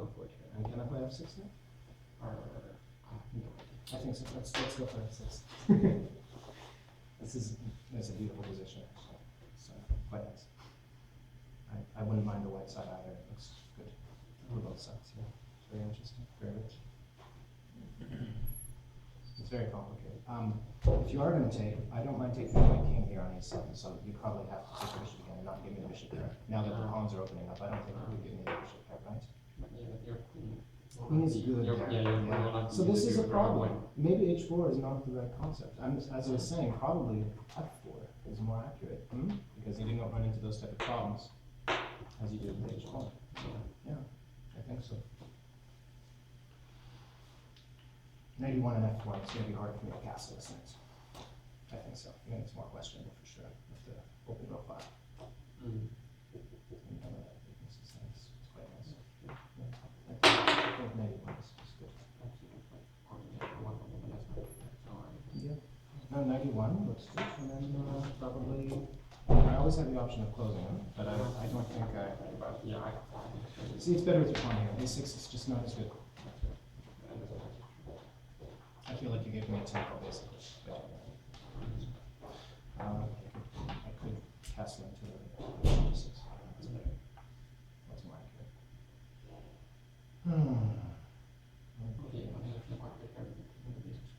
go for it here. And can I play f6 now? Or I think so. Let's go for f6. This is a beautiful position actually. It's quite nice. I wouldn't mind the white side either. It looks good for both sides. Yeah, it's very interesting, very rich. It's very complicated. If you are going to take, I don't mind taking my king here on e7, so you probably have to take the bishop again and not give me the bishop there. Now that the pawns are opening up, I don't think it would give me the bishop there, right? Queen is good there. Yeah. So this is a problem. Maybe h4 is not the right concept. As I was saying, probably f4 is more accurate because you do not run into those type of problems as you do with h1. Yeah, I think so. Knight e1 and f1, it's going to be hard for me to castle this next. I think so. I think it's more questionable for sure with the open row file. It's quite nice. I think knight e1 is good. Yeah. No, knight e1 looks good, and then probably. I always have the option of closing them, but I don't think I. See, it's better with your pawn here. A6 is just not as good. I feel like you gave me a tempo, basically. I could castle into the g6. That's better. That's more accurate.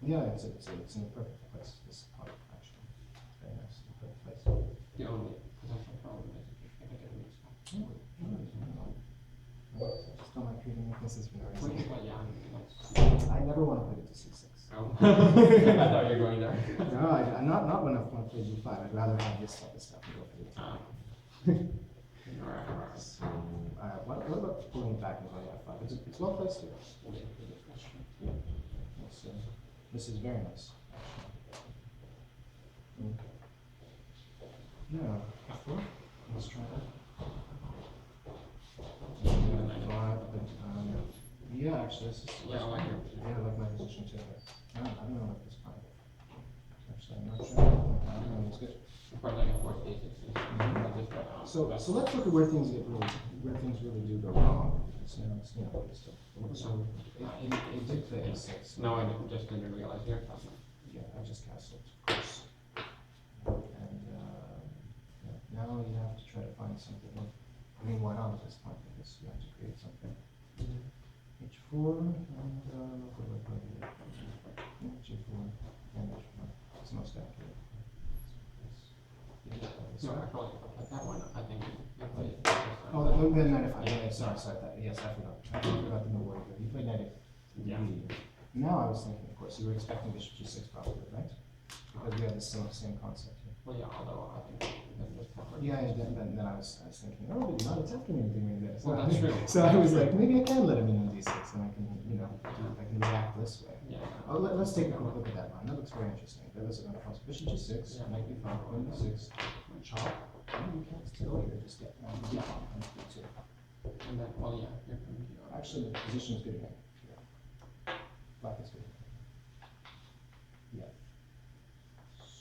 Yeah, it's in the perfect place. This part, actually. It's very nice. In the perfect place. The only potential problem is if you get a mix. I just don't like creating weaknesses for no reason. Yeah, I never want to put it to c6. I thought you were going there. No, I'm not when I want to play g5. I'd rather have this type of stuff and go for the So, what about pulling it back and going f5? It's well placed here. Yeah. This is very nice. Yeah, f4. Let's try that. Yeah, actually, this is. Yeah, I like it. Yeah, I like my position too. I don't know about this plan. Actually, I'm not sure. I don't know. It's good. So let's look at where things really do go wrong. So it did play a6. No, I didn't realize here. Yeah, I just castled, of course. And now you have to try to find something. I mean, why not at this point? Because you have to create something. H4 and what do I play here? G4 and H1. It's most accurate. No, actually, like that one, I think you played. Oh, then knight f5. Yeah, sorry. Yes, I forgot. I forgot the no word here. You played knight f3. Yeah. Now I was thinking, of course, you were expecting bishop g6 probably, right? Because we have the same concept here. Well, yeah, although I think that's just covered. Yeah, then I was thinking, oh, but you're not attacking anything right there. So, well, that's true. So I was like, maybe I can let him in on d6, and I can, I can react this way. Yeah. Oh, let's take a quick look at that line. That looks very interesting. There was a bishop g6, knight b5, queen b6, chop. You can't still here, just get d5 and d2. And then, well, yeah, you're going to. Actually, the position is good again. Black is good. Yeah.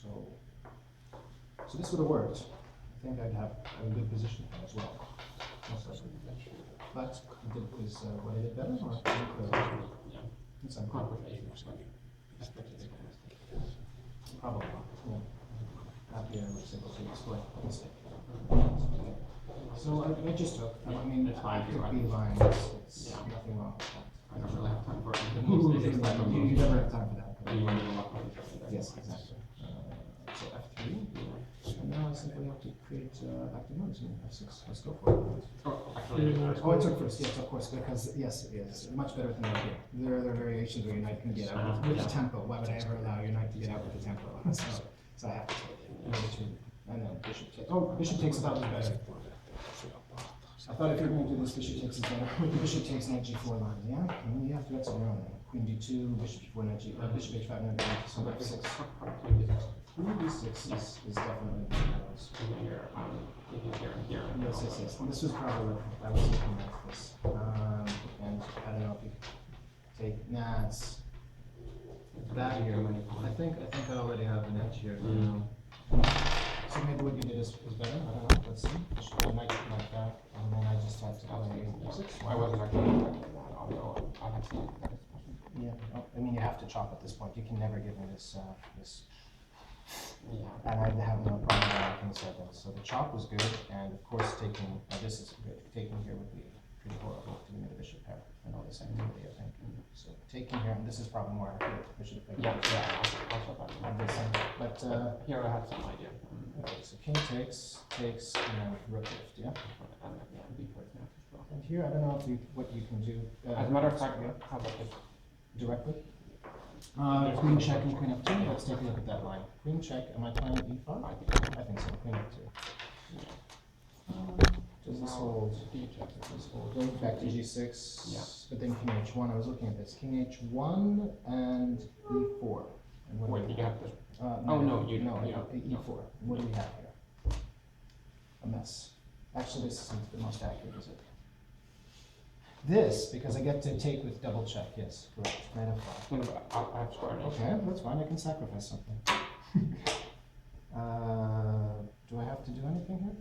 So this would have worked. I think I'd have a good position here as well. Most likely. But is what I did better or? Yeah. It's probably. Yeah. Happy I was able to exploit the mistake. So I just took. I mean, it's fine. I took B line. It's nothing wrong with that. I don't really have time for it. You never have time for that. Yes, exactly. So F3, and now I simply have to create active moves in F6. Let's go for it. Oh, actually, Oh, it took first, yes, of course, because, yes, it is. Much better than that here. There are variations where your knight can get out with the tempo. Why would I ever allow your knight to get out with the tempo? So I have to take it. And then bishop takes. Oh, bishop takes is probably better. I thought if you were going to do this, bishop takes is better. With the bishop takes knight g4 line, yeah? And then you have to exit your own then. Queen d2, bishop g4, knight g, bishop h5, knight d5, so f6. Queen d6 is definitely here. Yes. This was probably what I was looking at this. And I don't know if you take, nah, it's that here. I think I already have an edge here. So maybe what you did is better. I don't know. Let's see. Just knight back, and then I just have to play f6. I wasn't actually. I've seen that expression. Yeah, no, I mean, you have to chop at this point, you can never give me this, Yeah. and I have no problem with 7. So the chop was good, and of course taking, this is good, taking here would be pretty horrible to give me the bishop pair and all this activity, I think. So taking here, and this is probably more accurate, bishop pair. Yeah, also that. And this, but, Here I have some idea. okay, so king takes, and then rook lift, yeah? And yeah, b4 is next as well. And here, I don't know if you, what you can do. As a matter of fact, yeah, how about this? directly. Queen check and queen f2, let's take a look at that line. Queen check, am I playing e5? I think so, queen f2. Does this hold? D check. Does this hold? Going back to g6, Yeah. but then king h1, I was looking at this. King h1 and e4. And what do Wait, we you have this. no, no, you no, don't, you don't, no. e4. What do we have here? A mess. Actually, this isn't the most accurate, is it? This, because I get to take with double check, yes, correct. Knight f5. No, but I have square knight. Okay, that's fine, I can sacrifice something. Do I have to do anything here?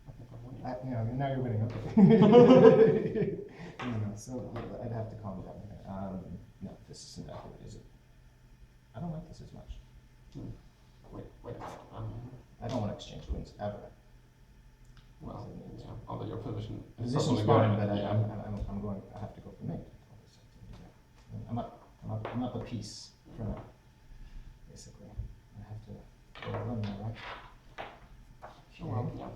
I think I'm winning. No, now you're winning, okay. No, so I'd have to calm down here. No, this isn't accurate, is it? I don't like this as much. Wait a minute. I don't want to exchange queens, ever. Well, yeah, although your position is Position's probably fine, good. but Yeah. I'm going, I have to go for mate. I'm up a piece for now, basically. I have to go run now, right? Oh, well, yeah.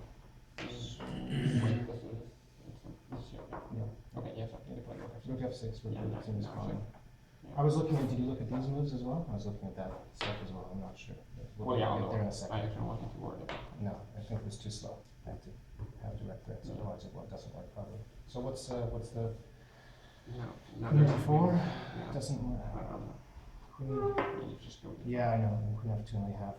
Wait, this is here. Yeah. Okay, yes, I think the player has. Rook f6, rook Yeah, f6 seems no, fine. yeah. I was looking at, did you look at these moves as well? I was looking at that stuff as well, I'm not sure. Well, yeah, We'll get there in a although second. I actually wasn't too worried about it. No, I think it was too slow. I have to have direct threats, Yeah. otherwise it doesn't work properly. So what's the Yeah, no, queen there's- f4? Yeah. Doesn't work. I don't know. Queen, You just go. yeah, I know, and queen f2 only have,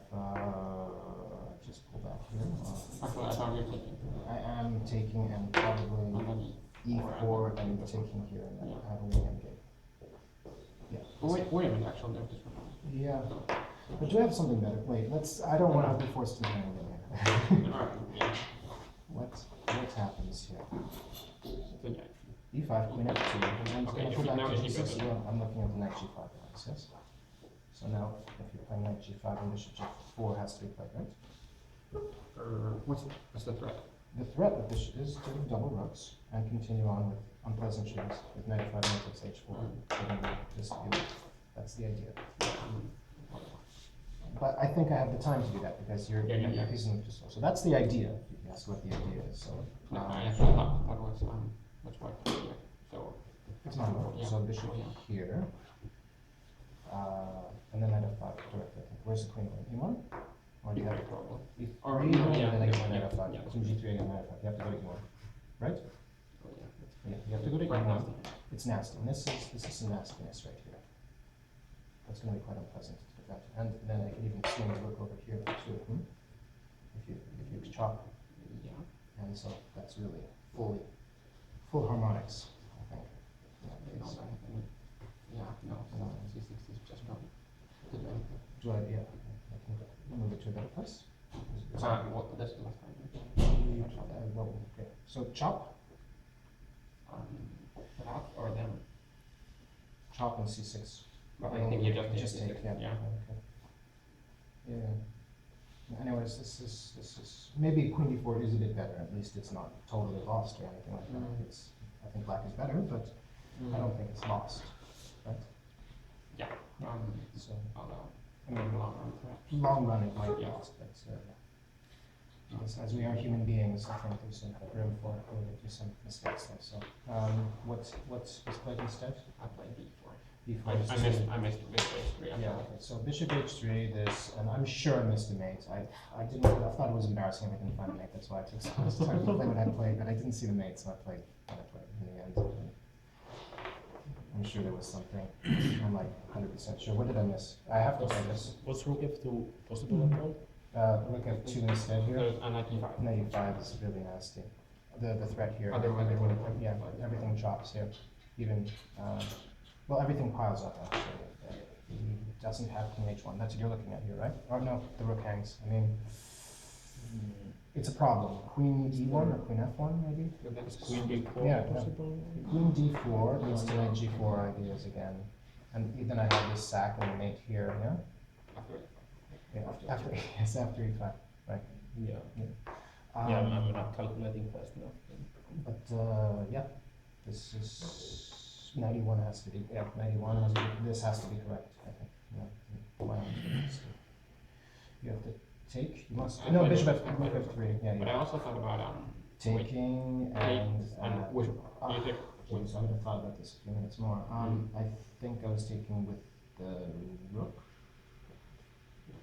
just pull back here. Actually, I thought you were taking. I am taking and And probably then e4 and taking here and then Yeah. having the endgame. Yeah. Oh, wait a minute, actually, there's this one. Yeah, but do I have something better? Wait, I don't want to be forced to do anything here. Alright, yeah. What happens here? So, yeah. e5, queen f2, and then Okay, I'm if go you back know to that he g6 doesn't- again. I'm looking at the knight g5 lines, yes? So now, if you're playing knight g5 and bishop g4 has to be played, right? What's the threat? The threat of this is to double rooks and continue on with unpleasant shoots with knight f5 and takes h4. So then this that's the idea. But I think I have the time to do that because you're Yeah. using too slow. So that's the idea. That's what the idea is. So No, I actually thought that was, much more clear, so. it's not over. Yeah. So bishop Yeah. here, and then knight f5 directly. I think. Where's the queen going? E1? Or do you have to Probably. E3? Or and yeah, then I get yeah, my knight f5. yeah. Queen g3 again, knight f5. You have to go to E1, right? Oh, yeah, that's Yeah, you have to go to quite E1. nasty. It's nasty, and this is some nastiness right here. That's going to be quite unpleasant to defend. And then I can even swing the rook over here too. If you chop, Yeah. and so that's really full harmonics, I think. No, It's, I think, yeah, no, C6 is just not good anything. do I, yeah, I can move it to a better place. Well, that's the last time. Well, okay. So chop, That or then, chop and c6. I think you just take, C6, yeah. yeah. Okay. Yeah. Anyways, this is maybe queen d4 is a bit better. At least it's not totally lost or anything like that. I think black is better, but I don't think it's lost, right? Yeah, So although, I mean, long run perhaps. long run it might be Yeah. lost, but as we are human beings, I think there's some room for we do some mistakes there. So what was played instead? I played B4. B4 is I missed bishop H3. yeah, okay. So bishop h3, this, and I'm sure I missed a mate. I thought it was embarrassing if I didn't find a mate. That's why I took so much time to play what I played, but I didn't see the mate, so I played what I played in the end. I'm sure there was something. I'm like 100% sure. What did I miss? I have to play this. Was rook f2 possible at all? Rook f2 instead here. There's a knight E5. Knight e5 is really nasty. The threat here. Otherwise it would have been Yeah, everything chops here. Even well, everything piles up actually. He doesn't have king h1. That's what you're looking at here, right? Or no, the rook hangs. I mean, It's a problem. Queen E1 or Queen F1 maybe? That's Queen D4 Yeah, possible? Queen D4 leads to knight G4 ideas again. And then I have this sack and the mate here, yeah? after it. Yeah, after, yes, after E5, right. Yeah. Um, Yeah, I'm not calculating fast enough. But, yeah, this is, 91 has to be, yeah, 91 has to be, this has to be correct, I think. Yeah. Why not? You have to take, you must, no, bishop F3, yeah, But I yeah. also thought about Taking and, which ah, you jeez, I would have thought about this a few minutes more. I think I was taking with the rook.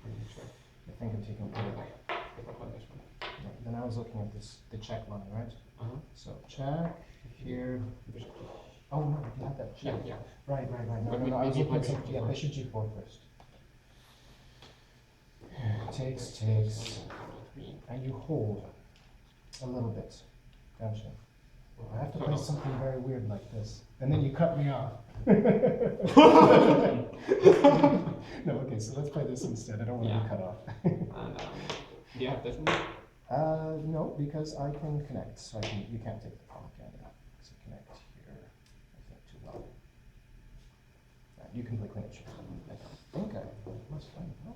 I think I'm taking with the rook. Yeah, then I was looking at this, the check line, right? So check here. Oh no, you have that check. Yeah. Right. No, But no, I was maybe looking at bishop some, yeah, G4. bishop G4 first. Takes, and you hold a little bit, don't you? I have to play something very weird like this, and then you cut me off. No, okay, so let's play this instead. I don't want to be cut off. And do you have this one? No, because I can connect, so you can't take the pawn again. So connect here, I think too well. Right, you can play queen h. I think I must play, no?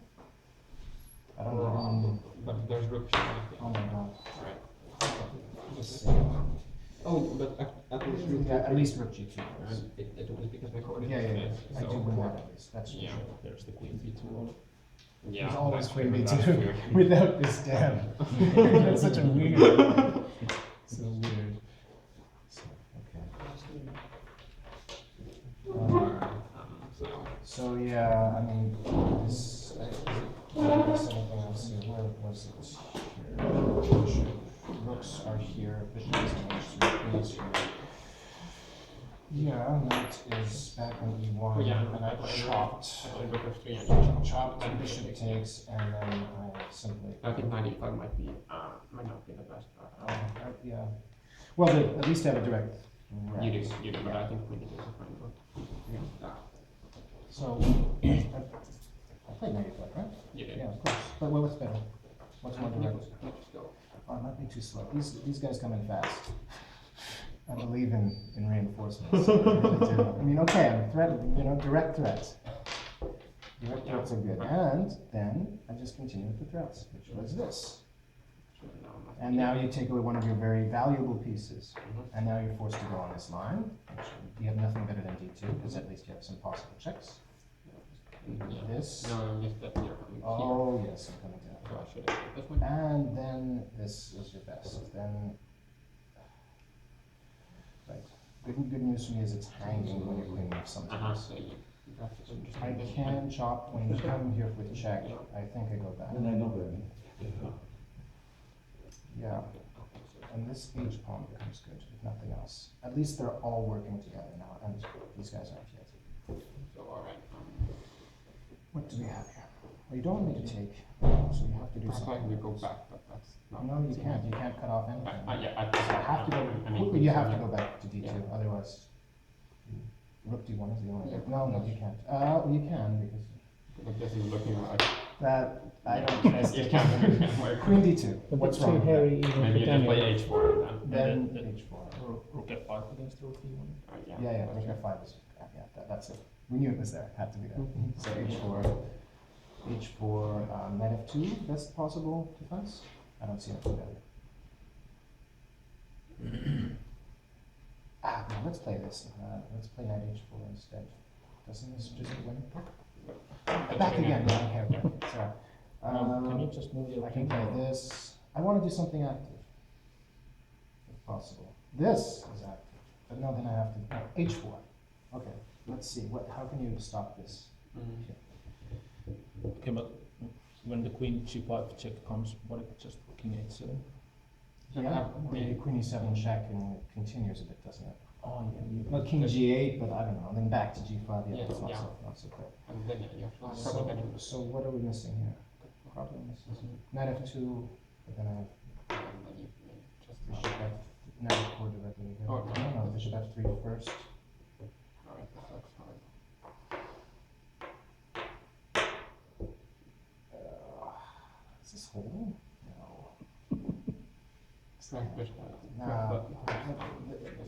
I don't know. But there's rook. Oh my god. Right. Let's see. Oh, but at least rook. Yeah, at least rook G2 first. It was because my coordinates. Yeah. I do win that at least, that's for Yeah. sure. There's the Queen B2 on. Yeah. There's always that's queen true, B2 that's true. without this dam. That's such a weird. So weird. So, okay. So yeah, I mean, this, there's anything else here, where was it? Here. Rooks are here, bishop is in H3, queen is here. Yeah, knight is back on E1, Oh, yeah, and I chopped. Rook F3 and Chopped, and bishop takes, and then I simply. I think 95 might not be the best. Yeah. Well, at least I have a direct. You do, but I think queen is a fine book. Yeah. So, I played 95, right? You did. Yeah, of course. But what's better? What's more direct? Let's go. Oh, it might be too slow. These guys come in fast. I believe in reinforcements. I really do. I mean, okay, I'm threatening, direct threats. Direct threats are good. And then I just continue with the threats, which was this. And now you take away one of your very valuable pieces. And now you're forced to go on this line. You have nothing better than D2, because at least you have some possible checks. This. No, yes, that you're coming Oh, yes, I'm coming down. here. So I should have this one. And then this is your best. Then, right. Good news for me is it's hanging when you're queen moves sometimes. So you got this one. I can chop when you come here with check. I think I go back. Yeah. And this H pawn becomes good, if nothing else. At least they're all working together now, and these guys aren't yet. So alright. What do we have here? Well, you don't want me to take, so you have to do I thought something. we go back, but that's not. No, you can't. You can't cut off anything. Yeah, I have to go. I mean, You have to go back to D2, Yeah. otherwise. Rook D1 is the only. Yeah. No, you can't. You can because But this is looking like. that I don't trust You it. can't. Queen D2. But What's it's wrong? too with hairy even Maybe for you just Daniel. play H4 that? then. Then H4. Rook F5 against Rook E1. Yeah. Rook F5 is that's it. We knew it was there. Had to be there. So H4. H4. Knight F2. Best possible defense. I don't see anything better. No, let's play this. Let's play Knight H4 instead. Doesn't this just win? Back again. No, okay, right. Sorry. Can you just move your I can king? play this. I want to do something active, if possible. This is active, but no, then I have to, H4. Okay, let's see, how can you stop this? Okay, but when the Queen G5 check comes, what if just King H7? Yeah, the Queen E7 check and it continues a bit, doesn't it? Oh, yeah. Well, King G8, but I don't know, then back to G5, yeah, Yeah, that's not yeah. not so quick. And then you have trouble getting. So what are we missing here? Problems. Knight F2, but then I have And then you just. Bishop F, Knight F4 directly again. Oh, No, Bishop F3 first. Alright, that's hard. Is this holding? No. Nah,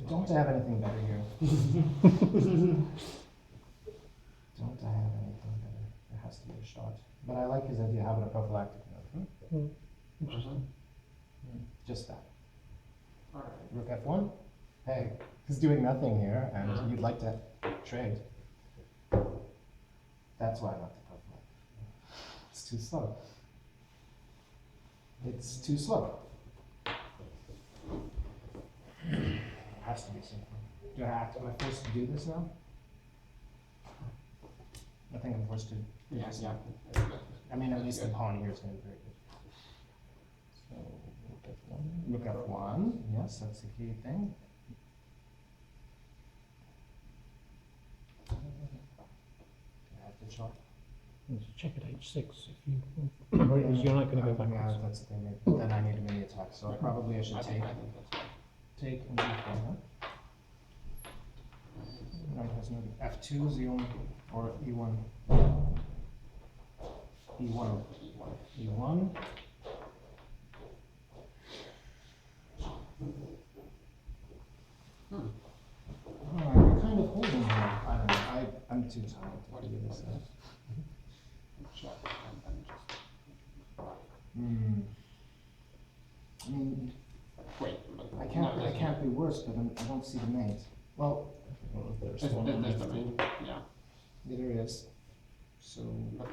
don't I have anything better here? Don't I have anything better? There has to be a shot. But I like his idea of having a prophylactic note. Interesting. Just that. Alright. Rook F1. Hey, he's doing nothing here, and Uh-huh. you'd like to trade. That's why not the prophylactic. It's too slow. It's too slow. It has to be something. Do I have to? Am I forced to do this now? I think I'm forced to. Yeah, yeah. I mean, at least the pawn here is going to be very good. So rook F1. Rook F1. Yes, that's the key thing. Do I have to chop? It's check at h6 if you, or you're not going to go Yeah, backwards. that's the thing. Maybe. Then I need a mini attack, so probably I should take I think that's right. take and d4. Knight has no F2 is the only, or E1. E1. E1. Hmm. Alright, we're kind of holding here. I don't know. I'm too tired What to do you do this. say? Check and then just I mean, wait. But I can't be worse, but I don't see the mate. Well, Well, there's There's one on the F2. main. Yeah. yeah, there is. So, But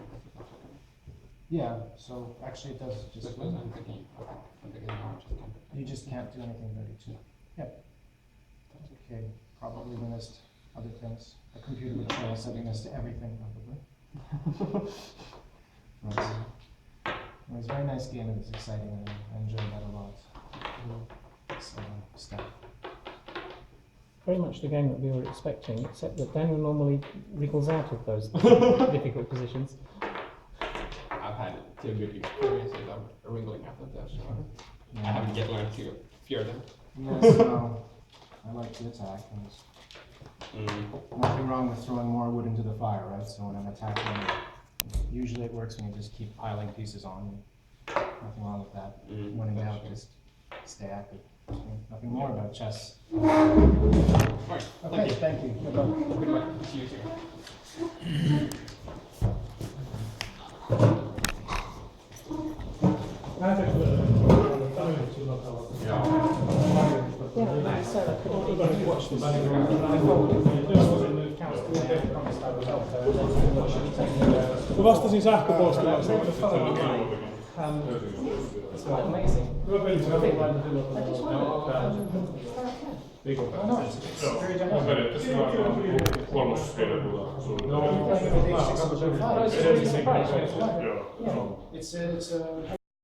yeah, so actually it does just this was win. I'm thinking. Okay. I'm thinking now. Just can't. You just can't do anything ready to. Yep. Okay, probably we missed other things. A computer would show us that we missed everything, probably. Right. It was a very nice game, it was exciting, and I enjoyed that a lot. So, stuff. Very much the game that we were expecting, except that Daniel normally wriggles out of those difficult positions. I've had two good experiences of wriggling after this, so I haven't yet learned to fear them. Yes, no, I like to attack, and nothing wrong with throwing more wood into the fire, right? So when I'm attacking, usually it works when you just keep piling pieces on. Nothing wrong with that. When in doubt, just stay active. Nothing more about chess. Alright, Okay, thank you. Good luck. good luck. See you soon. Watch this. Du vastasin sähköpostilla. It's quite amazing. Oh, no, it's very dynamic. Periaatteessa on kolmas heinäkuuta suunnilleen. You're playing with a 6 I was really surprised. Joo. It's a